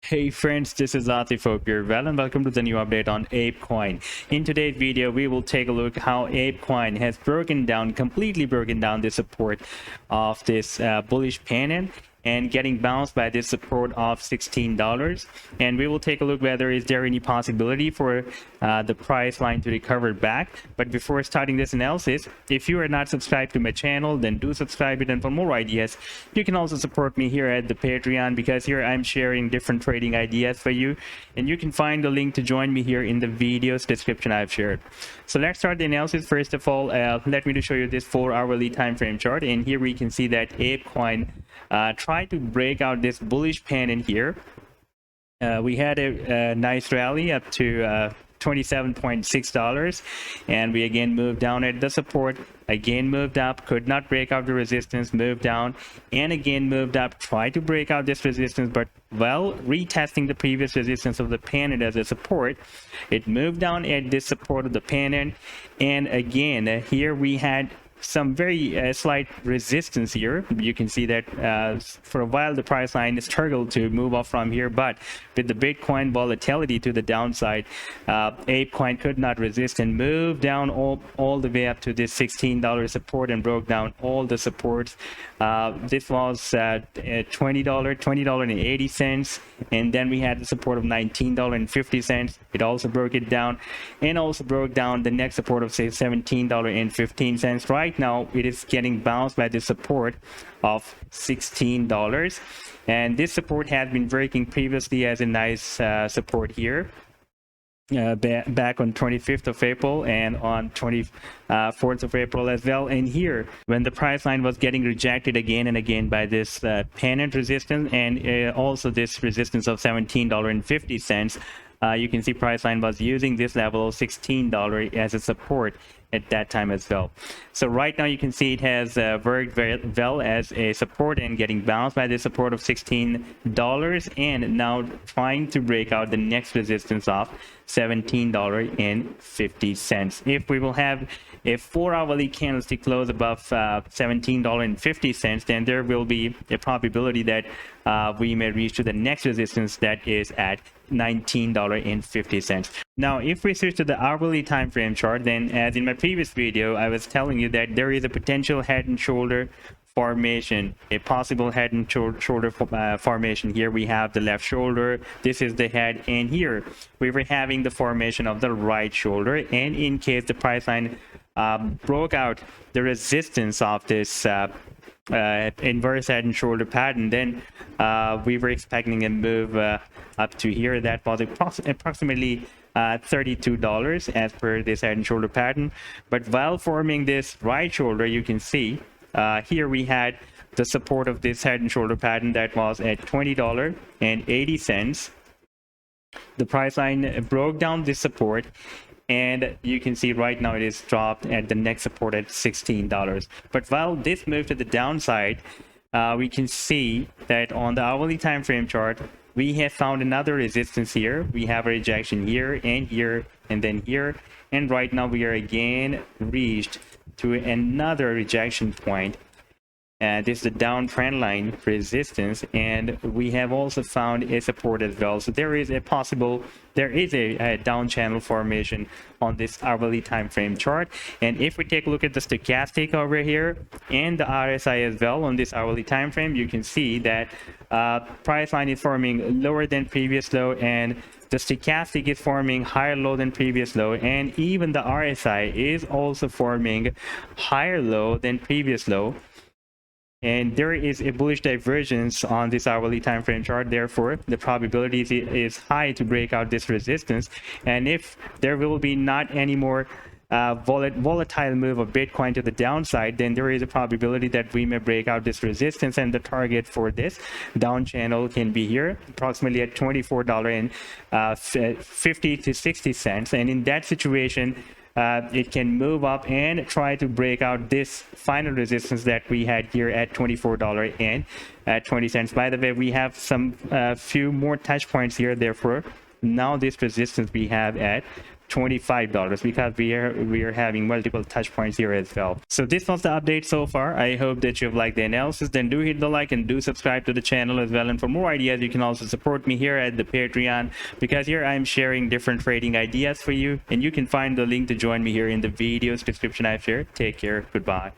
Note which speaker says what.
Speaker 1: Hey friends, this is Atif. Hope you're well and welcome to the new update on ApeCoin. In today's video, we will take a look how ApeCoin has completely broken down the support of this bullish pennant and getting bounced by this support of $16. And we will take a look whether is there any possibility for the price line to recover back. But before starting this analysis, if you are not subscribed to my channel, then do subscribe it. And for more ideas, you can also support me here at the Patreon, because here I'm sharing different trading ideas for you. And you can find the link to join me here in the video's description I've shared. So let's start the analysis. First of all, let me show you this 4-hourly time frame chart. And here we can see that ApeCoin tried to break out this bullish pennant here. We had a nice rally up to $27.6, and we again moved down at the support, again moved up, could not break out the resistance, moved down, and again moved up, tried to break out this resistance, but while retesting the previous resistance of the pennant as a support, it moved down at this support of the pennant. And again, here we had some very slight resistance here. You can see that for a while the price line struggled to move up from here, but with the Bitcoin volatility to the downside, ApeCoin could not resist and moved down all the way up to this $16 support and broke down all the supports. This was $20.80, and then we had the support of $19.50. It also broke it down, and also broke down the next support of say $17.15. Right now it is getting bounced by the support of $16, and this support has been breaking previously as a nice support here back on 25th of April and on 24th of April as well. And here, when the price line was getting rejected again and again by this pennant resistance and also this resistance of $17.50, you can see price line was using this level of $16 as a support at that time as well. So right now you can see it has worked very well as a support and getting bounced by the support of $16, and now trying to break out the next resistance of $17.50. If we will have a 4-hourly candlestick close above $17.50, then there will be a probability that we may reach to the next resistance, that is at $19.50. Now if we switch to the hourly time frame chart, then as in my previous video I was telling you that there is a potential head and shoulder formation, a possible head and shoulder formation. Here we have the left shoulder, this is the head, and here we were having the formation of the right shoulder. And in case the price line broke out the resistance of this inverse head and shoulder pattern, then we were expecting a move up to here. That was approximately $32 as per this head and shoulder pattern. But while forming this right shoulder, you can see here we had the support of this head and shoulder pattern that was at $20.80. The price line broke down this support, and you can see right now it is dropped at the next support at $16. But while this moved to the downside, we can see that on the hourly time frame chart we have found another resistance here. We have a rejection here and then here, and right now we are again reached to another rejection point. This is the downtrend line resistance, and we have also found a support as well. So there is a down channel formation on this hourly time frame chart. And if we take a look at the stochastic over here and the RSI as well on this hourly time frame, you can see that price line is forming lower than previous low, and the stochastic is forming higher low than previous low, and even the RSI is also forming higher low than previous low. And there is a bullish divergence on this hourly time frame chart. Therefore, the probability is high to break out this resistance. And if there will be not any more volatile move of Bitcoin to the downside, then there is a probability that we may break out this resistance, and the target for this down channel can be here approximately at $24.50 to 60 cents. And in that situation, it can move up and try to break out this final resistance that we had here at $24.20. By the way, we have some few more touch points here. Therefore, now this resistance we have at $25 because we are having multiple touch points here as well. So this was the update so far. I hope that you've liked the analysis. Then do hit the like and do subscribe to the channel as well. And for more ideas, you can also support me here at the Patreon, because here I'm sharing different trading ideas for you, and you can find the link to join me here in the video's description I've shared. Take care. Goodbye.